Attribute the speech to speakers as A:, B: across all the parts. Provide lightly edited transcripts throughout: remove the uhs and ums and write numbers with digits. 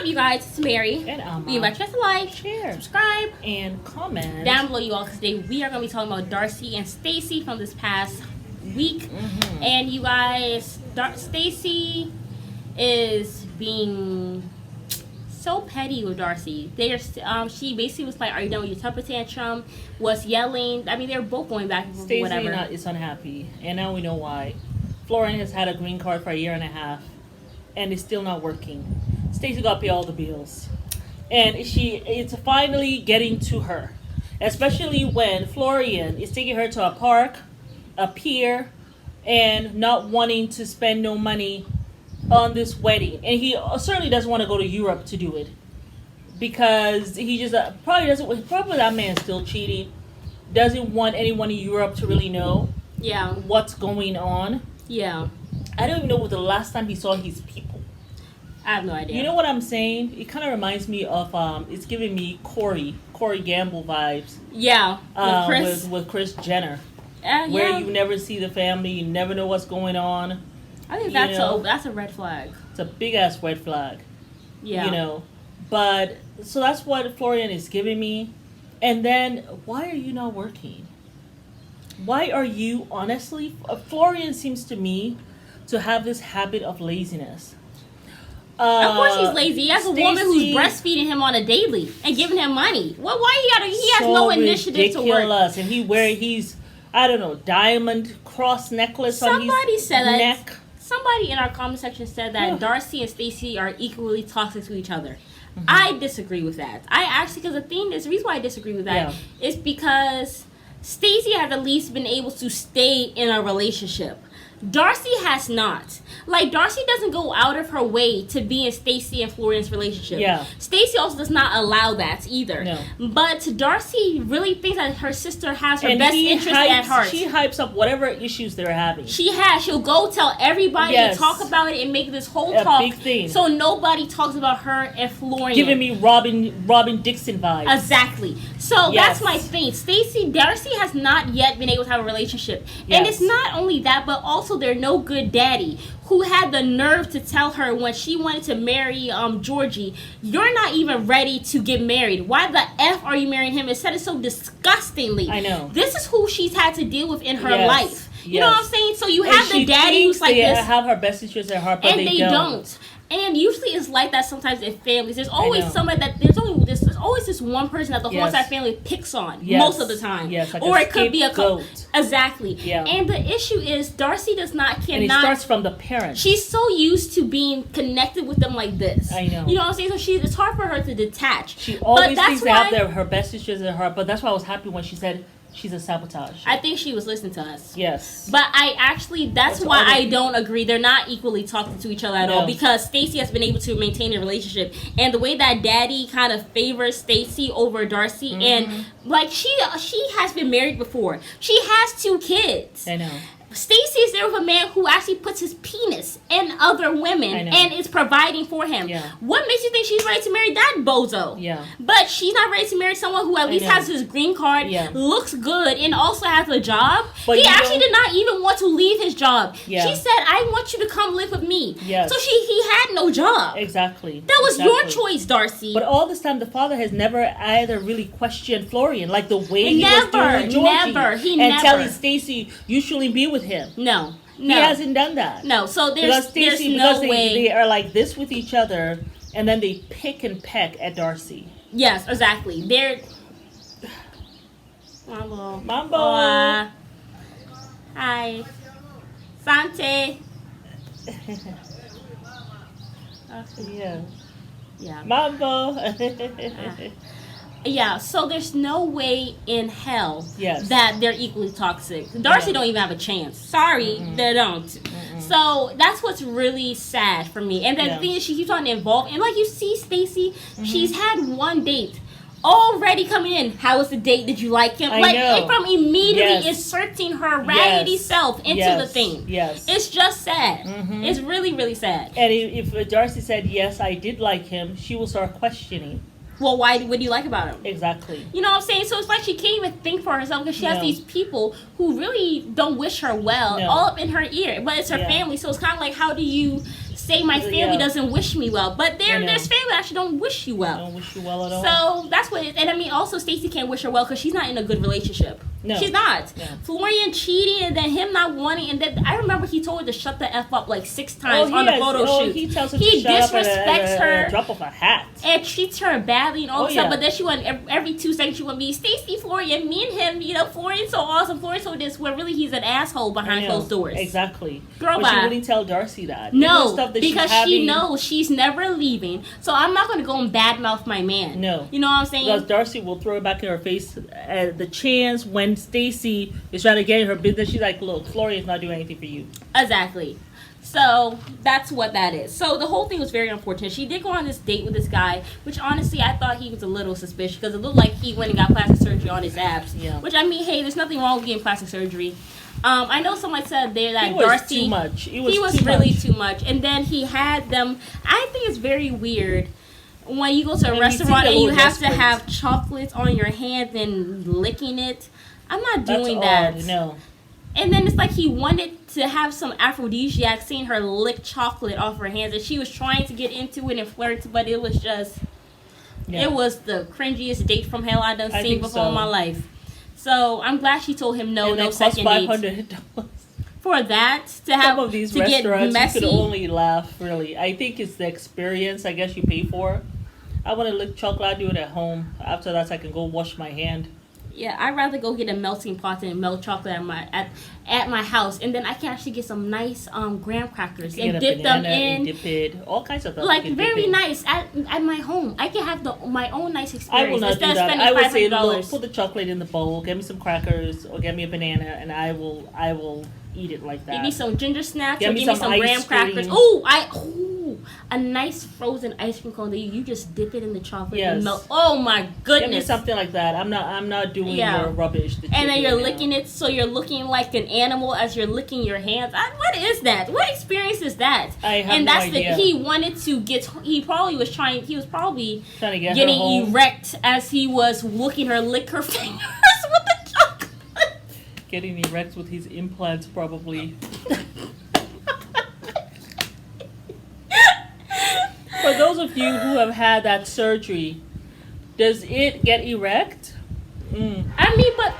A: You guys, it's Mary.
B: And
A: Be about to like,
B: share,
A: subscribe,
B: and comment
A: down below, you all. Because today we are going to be talking about Darcey and Stacey from this past week. And you guys, Stacey is being so petty with Darcey. She basically was like, "Are you done with your temper tantrum?" Was yelling. I mean, they're both going back and forth. Whatever.
B: Stacey is unhappy, and now we know why. Florian has had a green card for a year and a half, and it's still not working. Stacey got to pay all the bills, and it's finally getting to her, especially when Florian is taking her to a park, a pier, and not wanting to spend no money on this wedding. And he certainly doesn't want to go to Europe to do it, because he just probably that man's still cheating, doesn't want anyone in Europe to really know what's going on. I don't even know what the last time he saw his people.
A: I have no idea.
B: You know what I'm saying? It kind of reminds me of it's giving me Corey Gamble vibes. With Chris Jenner, where you never see the family, you never know what's going on.
A: I think that's a red flag.
B: It's a big ass red flag. But so that's what Florian is giving me. And then, why are you not working? Why are you honestly? Florian seems to me to have this habit of laziness.
A: Of course he's lazy. He has a woman who's breastfeeding him on a daily and giving him money. Well, why he has no initiative to work.
B: And he's I don't know, diamond cross necklace on his neck.
A: Somebody in our comment section said that Darcey and Stacey are equally toxic to each other. I disagree with that. Because the reason why I disagree with that is because Stacey has at least been able to stay in a relationship. Darcey has not. Like, Darcey doesn't go out of her way to be in Stacey and Florian's relationship. Stacey also does not allow that either. No. But Darcey really thinks that her sister has her best interest at heart.
B: She hypes up whatever issues they're having.
A: She'll go tell everybody and talk about it and make this whole talk
B: big thing.
A: So nobody talks about her and Florian.
B: Giving me Robin Dixon vibes.
A: Exactly. So that's my thing. Darcey has not yet been able to have a relationship. And it's not only that, but also their no good daddy, who had the nerve to tell her when she wanted to marry Georgie, "You're not even ready to get married. Why the F are you marrying him?" It said it so disgustingly.
B: I know.
A: This is who she's had to deal with in her life. You know what I'm saying? So you have the daddy who's like this.
B: They have her best interests at heart, but they don't.
A: And usually it's like that sometimes in families. There's always somebody there's always this one person that the whole entire family picks on most of the time.
B: Like
A: or it could be a
B: goat.
A: Exactly. And the issue is Darcey cannot.
B: And it starts from the parents.
A: She's so used to being connected with them like this.
B: I know.
A: You know what I'm saying? So it's hard for her to detach.
B: She always thinks they have her best interests at heart. But that's why I was happy when she said she's a sabotage.
A: I think she was listening to us.
B: Yes.
A: But that's why I don't agree. They're not equally talking to each other at all, because Stacey has been able to maintain a relationship. And the way that daddy kind of favors Stacey over Darcey, and like she has been married before. She has 2 kids.
B: I know.
A: Stacey is there with a man who actually puts his penis in other women and is providing for him. What makes you think she's ready to marry that bozo? But she's not ready to marry someone who at least has his green card, looks good, and also has a job. But he actually did not even want to leave his job. She said, "I want you to come live with me." So he had no job.
B: Exactly.
A: That was your choice, Darcey.
B: But all this time, the father has never either really questioned Florian, like the way he was doing with Georgie. And telling Stacey, "You shouldn't be with him."
A: No.
B: He hasn't done that.
A: No, so there's no way.
B: They are like this with each other, and then they pick and peck at Darcey.
A: Yes, exactly. They're... Mambo. Hi. Sante. Yeah.
B: Mambo.
A: So there's no way in hell that they're equally toxic. Darcey don't even have a chance. Sorry, they don't. So that's what's really sad for me. And the thing is, she keeps on involved. And like you see, Stacey, she's had 1 date already coming in. How was the date? Did you like him? From immediately inserting her raggedy self into the thing. It's just sad. It's really, really sad.
B: And if Darcey said, "Yes, I did like him," she will start questioning.
A: Well, what do you like about him?
B: Exactly.
A: You know what I'm saying? So it's like she can't even think for herself because she has these people who really don't wish her well all up in her ear. But it's her family. So it's kind of like, how do you say my family doesn't wish me well, but there's family that actually don't wish you well.
B: Don't wish you well at all.
A: So that's what it is. And I mean, also Stacey can't wish her well because she's not in a good relationship.
B: No.
A: She's not.
B: No.
A: Florian cheating and then him not wanting, and then I remember he told her to shut the F up like 6 times on the photo shoot.
B: He tells her
A: he
B: to shut
A: disrespects
B: up
A: her,
B: drop off a hat,
A: and treats her badly and all this stuff. But then she went every 2 seconds she would be Stacey, Florian, me and him. You know, Florian's so awesome. Florian's so this. Where really he's an asshole behind closed doors.
B: Exactly.
A: Girl,
B: but
A: bye.
B: she wouldn't tell Darcey that.
A: No,
B: stuff that
A: because she knows she's never leaving. So I'm not going to go and badmouth my man.
B: No.
A: You know what I'm saying?
B: Because Darcey will throw it back in her face at the chance when Stacey is trying to get in her business. She's like, look, Florian's not doing anything for you.
A: Exactly. So that's what that is. So the whole thing was very unfortunate. She did go on this date with this guy, which honestly I thought he was a little suspicious because it looked like he went and got plastic surgery on his abs. Yeah. Which I mean, hey, there's nothing wrong with getting plastic surgery. I know someone said there that Darcey,
B: too much. He
A: was really too much. And then he had them. I think it's very weird when you go to a restaurant and you have to have chocolates on your hands and licking it. I'm not doing that.
B: Odd, no.
A: And then it's like he wanted to have some aphrodisiac, seeing her lick chocolate off her hands, and she was trying to get into it and flirt, but it was just, it was the cringiest date from hell I've done seen before in my life. So I'm glad she told him no second date.
B: $500
A: for that to have
B: some of these
A: to
B: restaurants,
A: get messy.
B: you could only laugh. Really, I think it's the experience. I guess you pay for. I want to lick chocolate. I do it at home. After that, I can go wash my hand.
A: Yeah, I'd rather go get a melting pot and melt chocolate at my house, and then I can actually get some nice graham crackers and dip them in.
B: Dip it, all kinds of stuff.
A: Like very nice at my home. I can have my own nice experience.
B: I will not do that. I would say, look, put the chocolate in the bowl, get me some crackers, or get me a banana, and I will eat it like that.
A: Give me some ginger snaps, or give me some graham crackers. A nice frozen ice cream cone that you just dip it in the chocolate and melt. Oh my goodness!
B: Give me something like that. I'm not doing your rubbish.
A: And then you're licking it, so you're looking like an animal as you're licking your hands. What is that? What experience is that?
B: I have no idea.
A: He wanted to get. He was trying to get
B: getting
A: erect as he was looking her lick her fingers with the chocolate.
B: Getting erect with his implants, probably. For those of you who have had that surgery, does it get erect?
A: I mean, but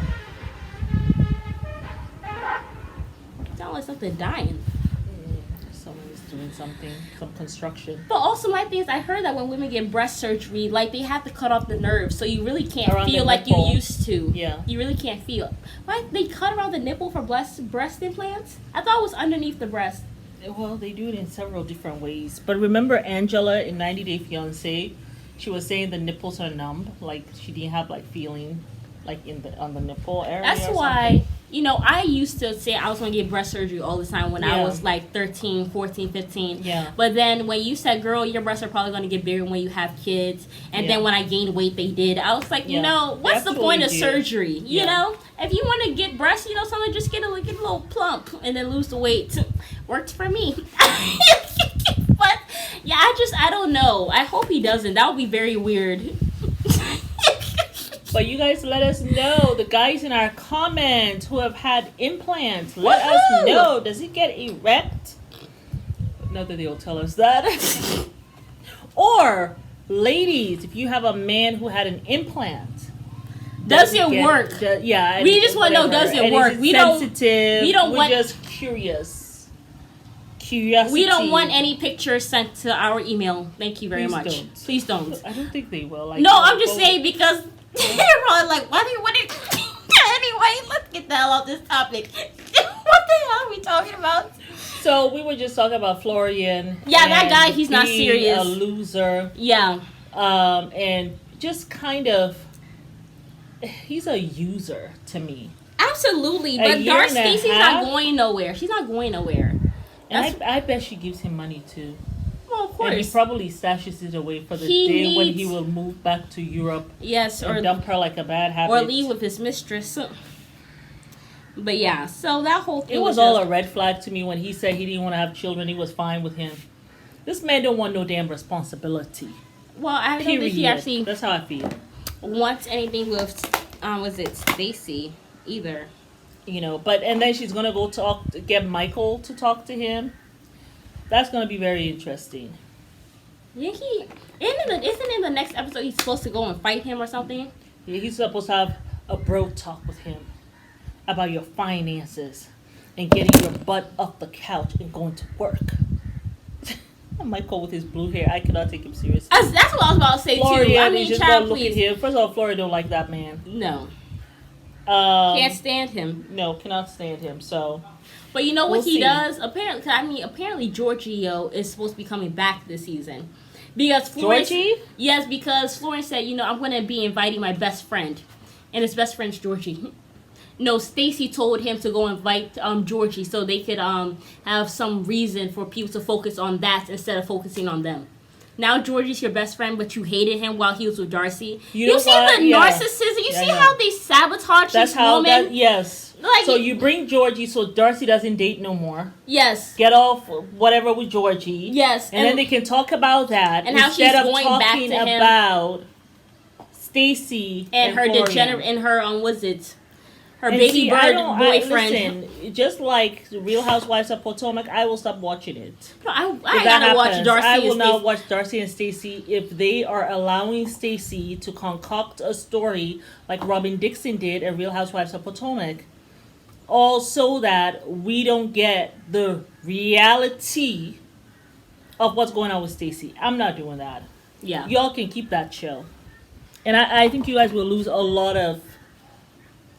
A: it sounds like something dying.
B: Someone's doing something, some construction.
A: But also, my thing is, I heard that when women get breast surgery, like they have to cut off the nerves, so you really can't feel like you used to.
B: Yeah, you
A: really can't feel. Why they cut around the nipple for breast implants? I thought it was underneath the breast.
B: Well, they do it in several different ways. But remember Angela in 90 Day Fiancé? She was saying the nipples are numb, like she didn't have like feeling, like on the nipple area.
A: That's why, I used to say I was going to get breast surgery all the time when I was like 13, 14, 15.
B: Yeah.
A: But then when you said, girl, your breasts are probably going to get bigger when you have kids. And then when I gained weight, they did. I was like, what's the point of surgery? You know? If you want to get breasts, something, just get a little plump and then lose the weight. Worked for me. But, yeah, I don't know. I hope he doesn't. That would be very weird.
B: But you guys let us know, the guys in our comments who have had implants, let us know. Does it get erect? Not that they'll tell us that. Or, ladies, if you have a man who had an implant,
A: does it work? We just want to know, does it work? We don't want
B: just curiosity.
A: We don't want any pictures sent to our email. Thank you very much. Please don't.
B: I don't think they will.
A: I'm just saying because they're probably like, what anyway, let's get the hell off this topic. What the hell are we talking about?
B: So we were just talking about Florian.
A: Yeah, that guy, he's not serious.
B: A loser.
A: Yeah.
B: And just kind of, he's a user to me.
A: Absolutely, but Stacey's not going nowhere. She's not going nowhere.
B: And I bet she gives him money too.
A: Well, of course.
B: And he probably stashes it away for the day when he will move back to Europe.
A: Yes,
B: or dump her like a bad habit.
A: Or leave with his mistress. But yeah, so that whole thing.
B: It was all a red flag to me when he said he didn't want to have children. He was fine with him. This man don't want no damn responsibility.
A: Well, I don't think he actually.
B: That's how I feel.
A: Wants anything with, was it Stacey either?
B: But and then she's gonna go get Michael to talk to him. That's gonna be very interesting.
A: Yeah, isn't in the next episode he's supposed to go and fight him or something?
B: Yeah, he's supposed to have a bro talk with him about your finances and getting your butt off the couch and going to work. Michael with his blue hair, I cannot take him seriously.
A: That's what I was about to say too. I mean,
B: just
A: child,
B: look at
A: please.
B: him. First of all, Florida don't like that man.
A: No,
B: Can't
A: stand him.
B: No, cannot stand him. So,
A: but you know what
B: we'll
A: he
B: see.
A: does? Apparently Giorgio is supposed to be coming back this season because Florence.
B: Georgie?
A: Yes, because Florence said, I'm going to be inviting my best friend, and his best friend's Georgie. No, Stacey told him to go invite Georgie so they could have some reason for people to focus on that instead of focusing on them. Now Georgie's your best friend, but you hated him while he was with Darcey. You see the narcissism? You see how they sabotage this woman?
B: Yes.
A: Like,
B: so you bring Georgie so Darcey doesn't date no more.
A: Yes.
B: Get off whatever with Georgie.
A: Yes.
B: And then they can talk about that
A: and how she's going back to him.
B: About Stacey
A: and her degenerate and her her baby bird boyfriend.
B: Listen, just like Real Housewives of Potomac, I will stop watching it.
A: No, I gotta watch Darcey.
B: I will not watch Darcey and Stacey if they are allowing Stacey to concoct a story like Robin Dixon did at Real Housewives of Potomac, all so that we don't get the reality of what's going on with Stacey. I'm not doing that.
A: Yeah,
B: y'all can keep that show, and I think you guys will lose a lot of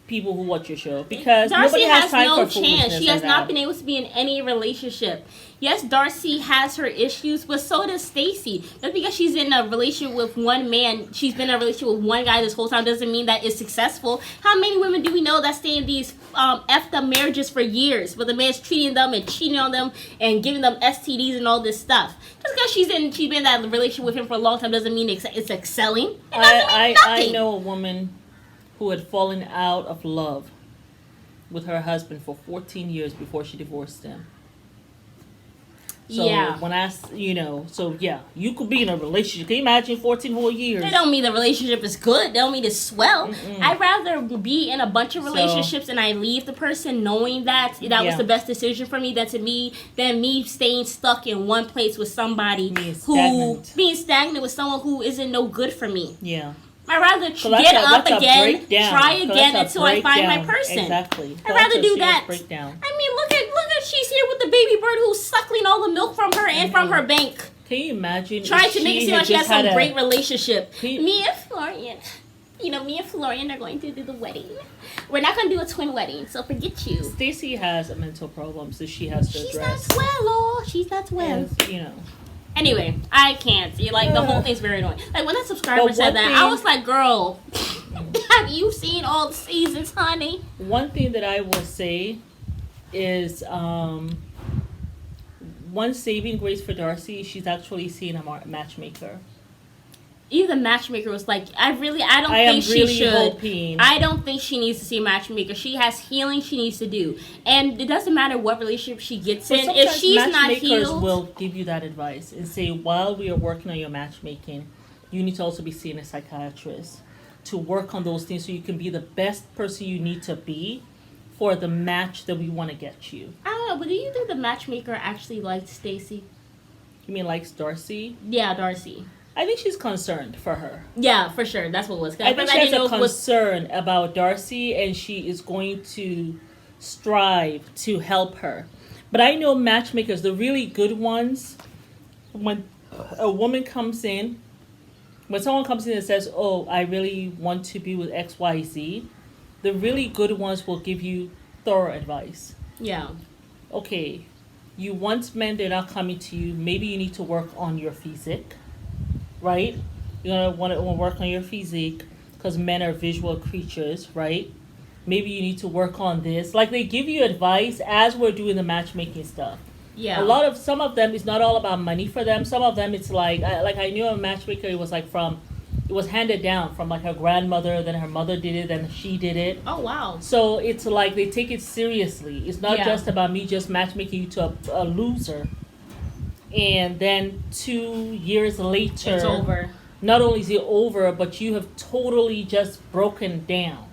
B: people who watch your show because
A: Darcey
B: nobody has time
A: no
B: for
A: chance. She has
B: like
A: not been able to be in any relationship. Yes, Darcey has her issues, but so does Stacey. Just because she's in a relationship with one man, she's been in a relationship with one guy this whole time doesn't mean that it's successful. How many women do we know that stay in these effed up marriages for years, but the man's treating them and cheating on them and giving them STDs and all this stuff? Just because she's been in that relationship with him for a long time doesn't mean it's excelling. It doesn't mean nothing.
B: I know a woman who had fallen out of love with her husband for 14 years before she divorced him. So you could be in a relationship. Can you imagine 14 whole years?
A: That don't mean the relationship is good. That don't mean it's swell. I'd rather be in a bunch of relationships and I leave the person knowing that was the best decision for me than me staying stuck in one place with somebody being stagnant with someone who isn't no good for me.
B: Yeah.
A: I'd rather get up again, try again until I find my person.
B: Exactly.
A: I'd rather do that.
B: Breakdown.
A: I mean, look at she's here with the baby bird who's suckling all the milk from her and from her bank.
B: Can you imagine?
A: Trying to make it seem like she has some great relationship. Me and Florian are going to do the wedding. We're not going to do a twin wedding, so forget you.
B: Stacey has a mental problem, so she has to address.
A: She's not well.
B: And,
A: Anyway, I can't. The whole thing's very annoying. Like, when that subscriber said that, I was like, girl, have you seen all the seasons, honey?
B: One thing that I will say is one saving grace for Darcey, she's actually seeing a matchmaker.
A: Even the matchmaker was like, I don't think she should. I don't think she needs to see a matchmaker. She has healing she needs to do. And it doesn't matter what relationship she gets in. If she's not healed. Matchmakers
B: will give you that advice and say, while we are working on your matchmaking, you need to also be seeing a psychiatrist to work on those things so you can be the best person you need to be for the match that we want to get you.
A: I don't know, but do you think the matchmaker actually liked Stacey?
B: You mean likes Darcey?
A: Yeah, Darcey.
B: I think she's concerned for her.
A: Yeah, for sure. That's what it was.
B: I think she has a concern about Darcey, and she is going to strive to help her. But I know matchmakers, the really good ones, when a woman comes in, when someone comes in and says, oh, I really want to be with XYZ, the really good ones will give you thorough advice.
A: Yeah.
B: Okay, you want men, they're not coming to you. Maybe you need to work on your physique. Right? You're going to want to work on your physique because men are visual creatures, right? Maybe you need to work on this. Like, they give you advice as we're doing the matchmaking stuff.
A: Yeah.
B: Some of them, it's not all about money for them. Some of them, it's like I knew a matchmaker, it was handed down from like her grandmother, then her mother did it, then she did it.
A: Oh, wow.
B: So it's like they take it seriously. It's not just about me just matchmaking you to a loser. And then 2 years later,
A: it's over.
B: Not only is it over, but you have totally just broken down.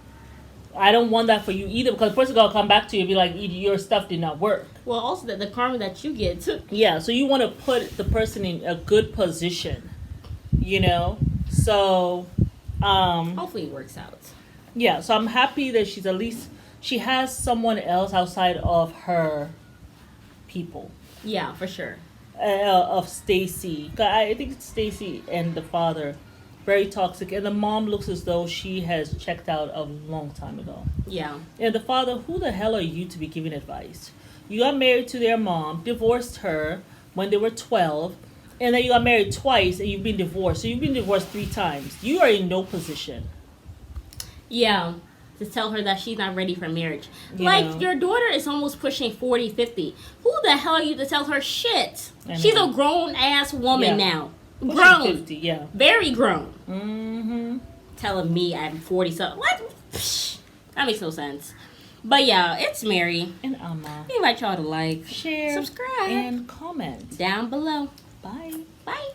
B: I don't want that for you either, because the person gonna come back to you and be like, your stuff did not work.
A: Well, also the karma that you get too.
B: Yeah, so you want to put the person in a good position, you know. So,
A: hopefully it works out.
B: Yeah, so I'm happy that she has someone else outside of her people.
A: Yeah, for sure.
B: Of Stacey. I think Stacey and the father very toxic, and the mom looks as though she has checked out a long time ago.
A: Yeah.
B: And the father, who the hell are you to be giving advice? You got married to their mom, divorced her when they were 12, and then you got married twice and you've been divorced. So you've been divorced 3 times. You are in no position.
A: Yeah. To tell her that she's not ready for marriage.
B: You
A: your daughter is almost pushing 40, 50. Who the hell are you to tell her shit? She's a grown-ass woman now.
B: Pushing
A: grown.
B: 50, yeah.
A: Very grown.
B: Mm-hmm.
A: Telling me I'm 40 something. What? Psh, that makes no sense. But yeah, it's Mary.
B: And Amma.
A: We invite y'all to like,
B: share,
A: subscribe,
B: and comment
A: down below.
B: Bye.
A: Bye.